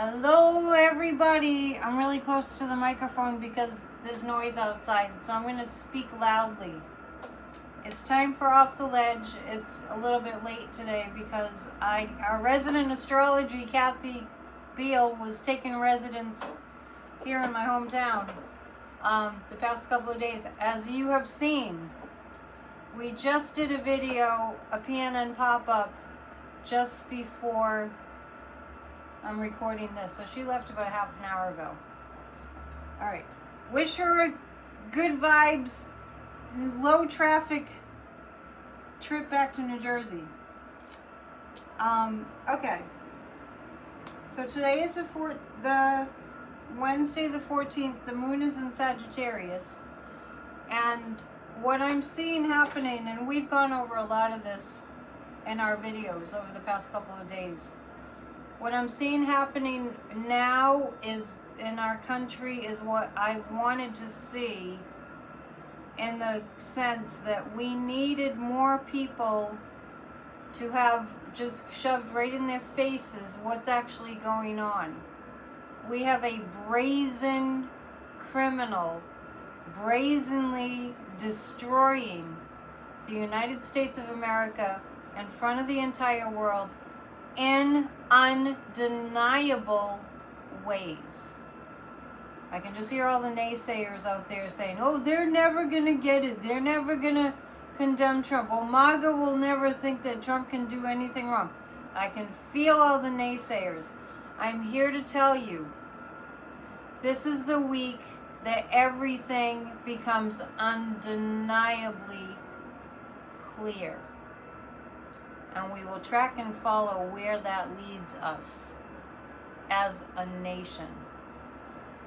Hello everybody! I'm really close to the microphone because there's noise outside, so I'm going to speak loudly. It's time for Off the Ledge. It's a little bit late today because our resident astrology, Kathy Beal, was taking residence here in my hometown the past couple of days. As you have seen, we just did a video, a PNN pop-up, just before I'm recording this. So she left about half an hour ago. Alright. Wish her good vibes, low traffic trip back to New Jersey. Okay. So today is the Wednesday the 14th. The moon is in Sagittarius. And what I'm seeing happening, and we've gone over a lot of this in our videos over the past couple of days. What I'm seeing happening now is in our country is what I've wanted to see, in the sense that we needed more people to have just shoved right in their faces what's actually going on. We have a brazen criminal brazenly destroying the United States of America in front of the entire world in undeniable ways. I can just hear all the naysayers out there saying, oh, they're never going to get it. They're never going to condemn Trump. Well, MAGA will never think that Trump can do anything wrong. I can feel all the naysayers. I'm here to tell you, this is the week that everything becomes undeniably clear. And we will track and follow where that leads us as a nation.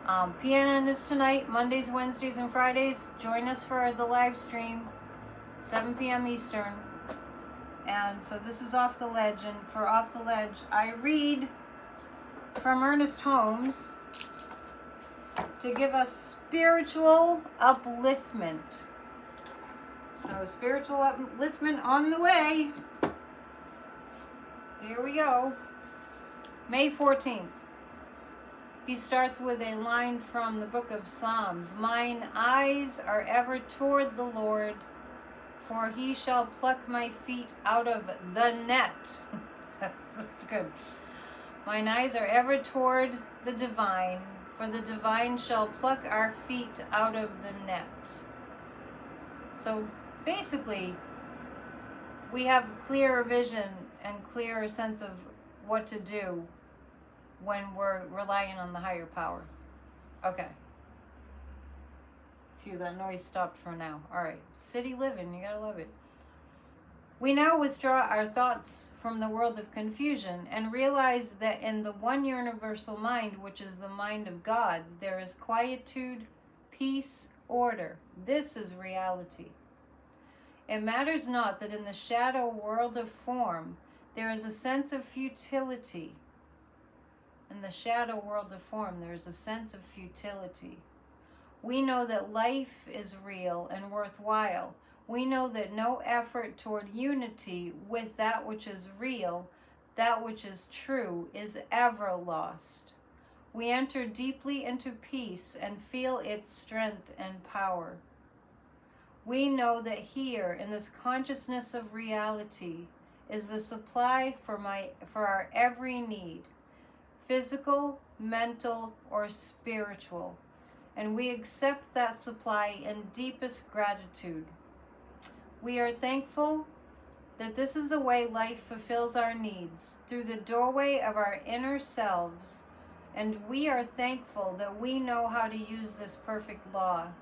PNN is tonight, Mondays, Wednesdays, and Fridays. Join us for the live stream, 7 p.m. Eastern. And so this is Off the Ledge. And for Off the Ledge, I read from Ernest Holmes to give us spiritual upliftment. So spiritual upliftment on the way. Here we go. May 14th. He starts with a line from the book of Psalms. Mine eyes are ever toward the Lord, for he shall pluck my feet out of the net. That's good. Mine eyes are ever toward the divine, for the divine shall pluck our feet out of the net. So basically, we have clearer vision and clearer sense of what to do when we're relying on the higher power. Okay. Phew, that noise stopped for now. Alright, city living, you gotta love it. We now withdraw our thoughts from the world of confusion and realize that in the one universal mind, which is the mind of God, there is quietude, peace, order. This is reality. It matters not that in the shadow world of form, there is a sense of futility. In the shadow world of form, there is a sense of futility. We know that life is real and worthwhile. We know that no effort toward unity with that which is real, that which is true, is ever lost. We enter deeply into peace and feel its strength and power. We know that here, in this consciousness of reality, is the supply for our every need, physical, mental, or spiritual, and we accept that supply in deepest gratitude. We are thankful that this is the way life fulfills our needs, through the doorway of our inner selves, and we are thankful that we know how to use this perfect law.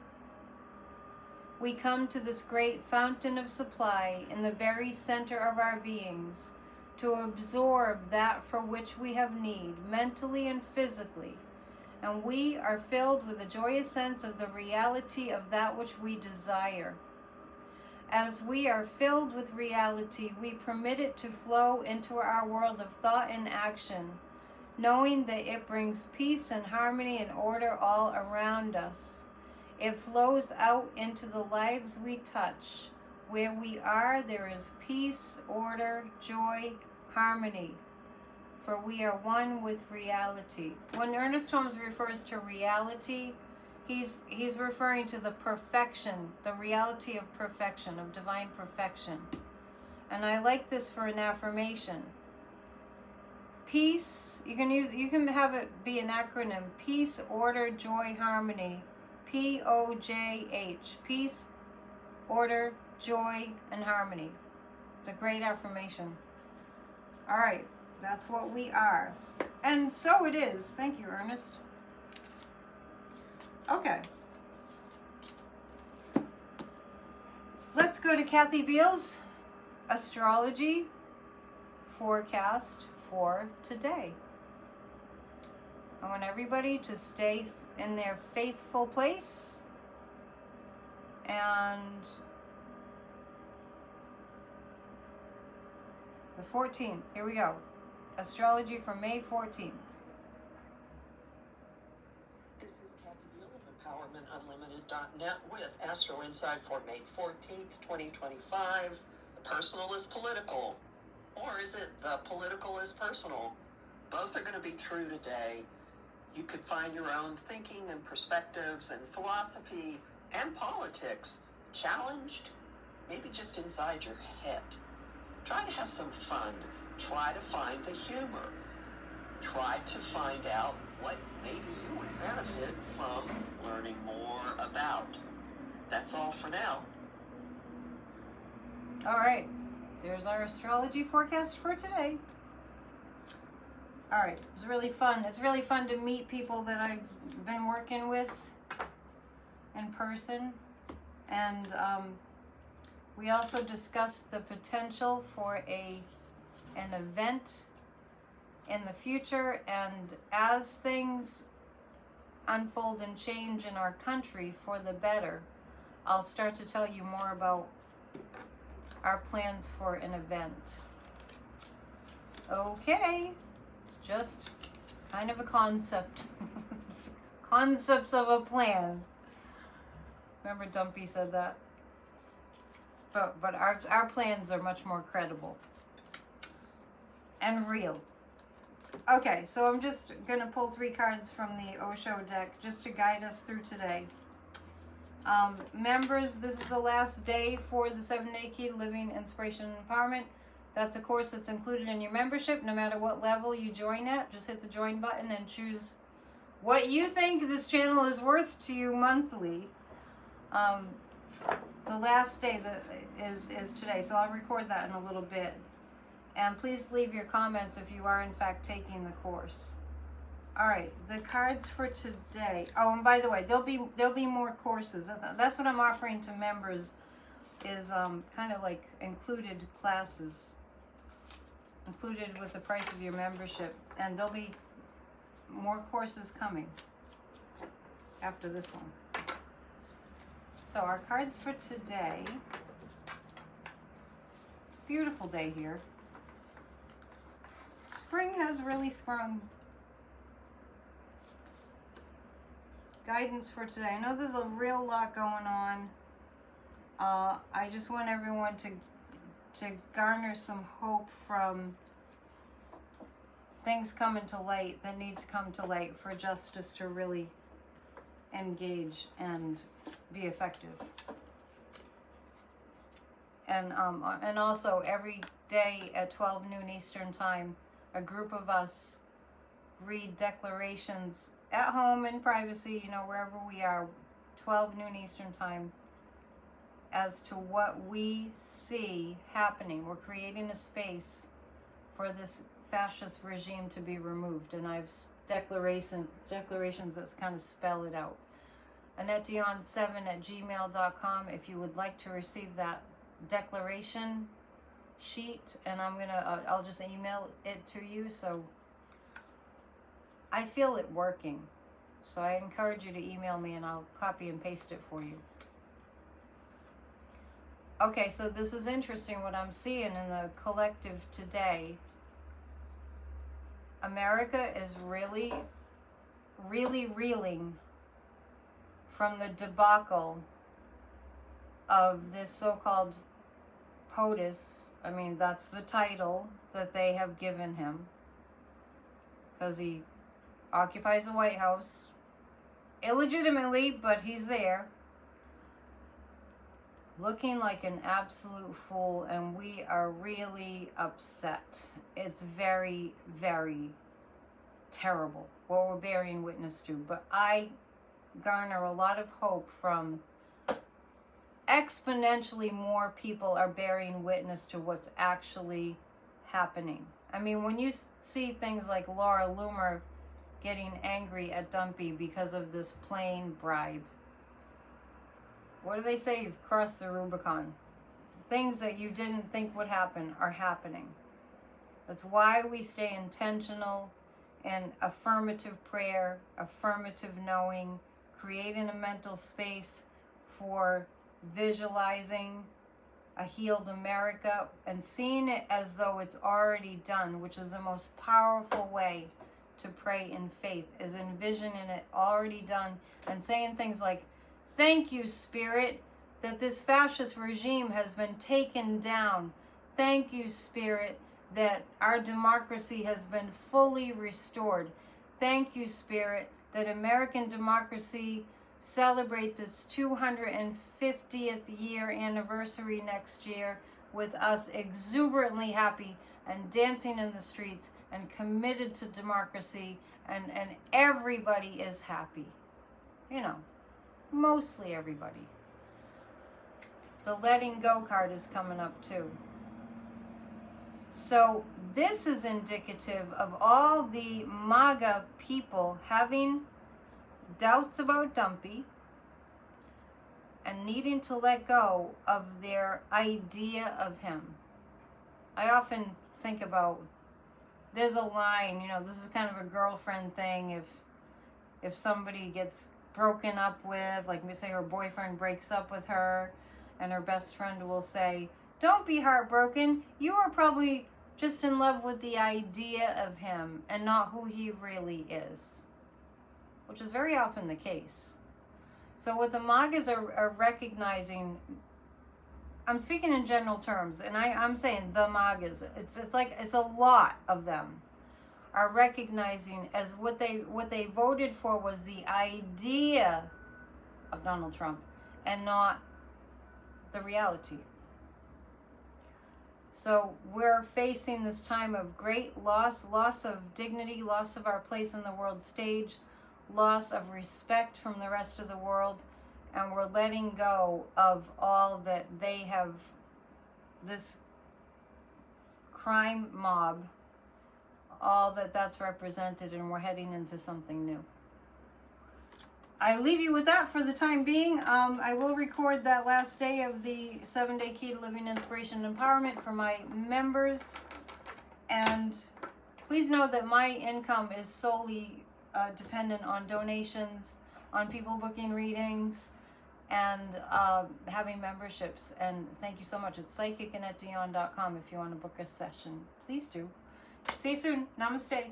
We come to this great fountain of supply in the very center of our beings to absorb that for which we have need, mentally and physically, and we are filled with a joyous sense of the reality of that which we desire. As we are filled with reality, we permit it to flow into our world of thought and action, knowing that it brings peace and harmony and order all around us. It flows out into the lives we touch. Where we are, there is peace, order, joy, harmony. for we are one with reality. When Ernest Holmes refers to reality, he's referring to the perfection, the reality of perfection, of divine perfection. And I like this for an affirmation. Peace, you can have it be an acronym. Peace, order, joy, harmony. POJH. Peace, order, joy, and harmony. It's a great affirmation. All right, that's what we are. And so it is. Thank you, Ernest. Okay. Let's go to Kathy Beals' astrology forecast for today. I want everybody to stay in their faithful place, and the 14th, here we go. Astrology for May 14th. This is Kathy Beal of EmpowermentUnlimited.net with Astro Insight for May 14th, 2025. The personal is political. Or is it the political is personal? Both are going to be true today. You could find your own thinking and perspectives and philosophy and politics challenged, maybe just inside your head. Try to have some fun. Try to find the humor. Try to find out what maybe you would benefit from learning more about. That's all for now. All right. There's our astrology forecast for today. All right, it was really fun. It's really fun to meet people that I've been working with in person. And we also discussed the potential for an event in the future. And as things unfold and change in our country for the better, I'll start to tell you more about our plans for an event. Okay, it's just kind of a concept. Concepts of a plan. Remember Dumpy said that? But our plans are much more credible and real. Okay, so I'm just going to pull 3 cards from the Osho deck just to guide us through today. Members, this is the last day for the 7-day key to living, inspiration, and empowerment. That's a course that's included in your membership. No matter what level you join at, just hit the join button and choose what you think this channel is worth to you monthly. The last day is today, so I'll record that in a little bit. And please leave your comments if you are in fact taking the course. All right, the cards for today. Oh, and by the way, there'll be more courses. That's what I'm offering to members, is kind of like included classes, included with the price of your membership. And there'll be more courses coming after this one. So our cards for today. It's a beautiful day here. Spring has really sprung. Guidance for today. I know there's a real lot going on. I just want everyone to garner some hope from things coming to light that need to come to light for justice to really engage and be effective. And also every day at 12 noon Eastern time, a group of us read declarations at home in privacy, wherever we are, 12 noon Eastern time, as to what we see happening. We're creating a space for this fascist regime to be removed, and I've declarations that kind of spell it out. AnnetteDion7@gmail.com if you would like to receive that declaration sheet, and I'll just email it to you. So I feel it working, so I encourage you to email me and I'll copy and paste it for you. Okay, so this is interesting what I'm seeing in the collective today. America is really, really reeling from the debacle of this so-called POTUS. I mean, that's the title that they have given him. because he occupies the White House illegitimately, but he's there, looking like an absolute fool, and we are really upset. It's very, very terrible what we're bearing witness to, but I garner a lot of hope from exponentially more people are bearing witness to what's actually happening. I mean, when you see things like Laura Loomer getting angry at Dumpy because of this plain bribe, what do they say? You've crossed the Rubicon. Things that you didn't think would happen are happening. That's why we stay intentional and affirmative prayer, affirmative knowing, creating a mental space for visualizing a healed America and seeing it as though it's already done, which is the most powerful way to pray in faith, is envisioning it already done and saying things like, thank you, Spirit, that this fascist regime has been taken down. Thank you, Spirit, that our democracy has been fully restored. Thank you, Spirit, that American democracy celebrates its 250th year anniversary next year with us exuberantly happy and dancing in the streets and committed to democracy, and everybody is happy. You know, mostly everybody. The letting go card is coming up too. So this is indicative of all the MAGA people having doubts about Dumpy and needing to let go of their idea of him. I often think about, there's a line, you know, this is kind of a girlfriend thing. If somebody gets broken up with, like say her boyfriend breaks up with her, and her best friend will say, don't be heartbroken. You are probably just in love with the idea of him and not who he really is. Which is very often the case. So what the MAGAs are recognizing, I'm speaking in general terms, and I'm saying the MAGAs, it's a lot of them are recognizing as what they voted for was the idea of Donald Trump and not the reality. So we're facing this time of great loss of dignity, loss of our place in the world stage, loss of respect from the rest of the world, and we're letting go of all that they have, this crime mob, all that's represented, and we're heading into something new. I leave you with that for the time being. I will record that last day of the 7-day key to living inspiration and empowerment for my members, and please know that my income is solely dependent on donations, on people booking readings, and having memberships. And thank you so much. It's psychicannetdion.com if you want to book a session. Please do. See you soon. Namaste.